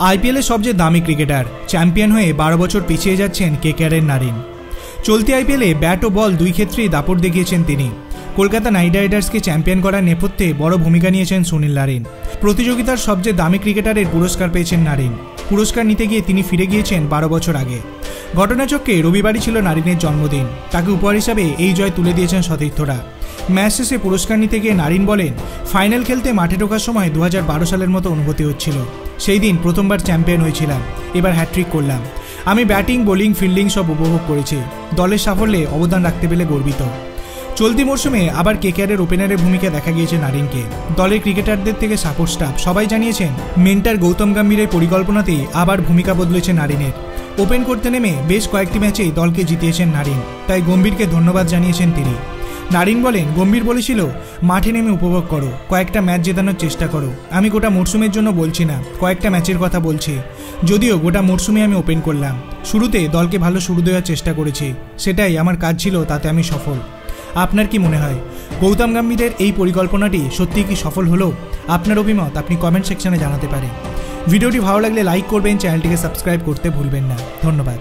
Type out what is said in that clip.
আইপিএলের সবচেয়ে দামি ক্রিকেটার, চ্যাম্পিয়ন হয়ে 12 বছর পিছিয়ে যাচ্ছেন কেকেআরের নারিন। চলতি আইপিএলে ব্যাট ও বল দুই ক্ষেত্রেই দাপট দেখিয়েছেন তিনি। কলকাতা নাইট রাইডার্সকে চ্যাম্পিয়ন করার নেপথ্যে বড় ভূমিকা নিয়েছেন সুনীল নারিন। প্রতিযোগিতার সবচেয়ে দামি ক্রিকেটারের পুরস্কার পেয়েছেন নারিন। পুরস্কার নিতে গিয়ে তিনি ফিরে গিয়েছেন 12 বছর আগে। ঘটনাচক্রে রবিবারই ছিল নারিনের জন্মদিন। তাকে উপহার হিসাবে এই জয় তুলে দিয়েছেন সতীর্থরা। ম্যাচ শেষে পুরস্কার নিতে গিয়ে নারিন বলেন, ফাইনাল খেলতে মাঠে ঢোকার সময় 2012 সালের মতো অনুভূতি হচ্ছিল। সেই দিন প্রথমবার চ্যাম্পিয়ন হয়েছিলাম, এবার হ্যাট্রিক করলাম। আমি ব্যাটিং, বোলিং, ফিল্ডিং সব উপভোগ করেছি। দলের সাফল্যে অবদান রাখতে পেরে গর্বিত। চলতি মরশুমে আবার কেকেআরের ওপেনারের ভূমিকা দেখা গিয়েছে নারিনকে। দলের ক্রিকেটারদের থেকে সাপোর্ট স্টাফ সবাই জানিয়েছেন, মেন্টার গৌতম গম্ভীরের পরিকল্পনাতেই আবার ভূমিকা বদলেছে নারিনের। ওপেন করতে নেমে বেশ কয়েকটি ম্যাচেই দলকে জিতিয়েছেন নারিন, তাই গম্ভীরকে ধন্যবাদ জানিয়েছেন তিনি। নারিন বলেন, গম্ভীর বলেছিল, মাঠে নেমে উপভোগ করো, কয়েকটা ম্যাচ জেতানোর চেষ্টা করো। আমি গোটা মরশুমের জন্য বলছি না, কয়েকটা ম্যাচের কথা বলছি। যদিও গোটা মরশুমে আমি ওপেন করলাম, শুরুতে দলকে ভালো শুরু দেওয়ার চেষ্টা করেছি, সেটাই আমার কাজ ছিল, তাতে আমি সফল। আপনার কি মনে হয়, গৌতম গম্ভীরের এই পরিকল্পনাটি সত্যিই কি সফল হলো? আপনার অভিমত আপনি কমেন্ট সেকশনে জানাতে পারেন। ভিডিওটি ভালো লাগলে লাইক করবেন, চ্যানেলটিকে সাবস্ক্রাইব করতে ভুলবেন না। ধন্যবাদ।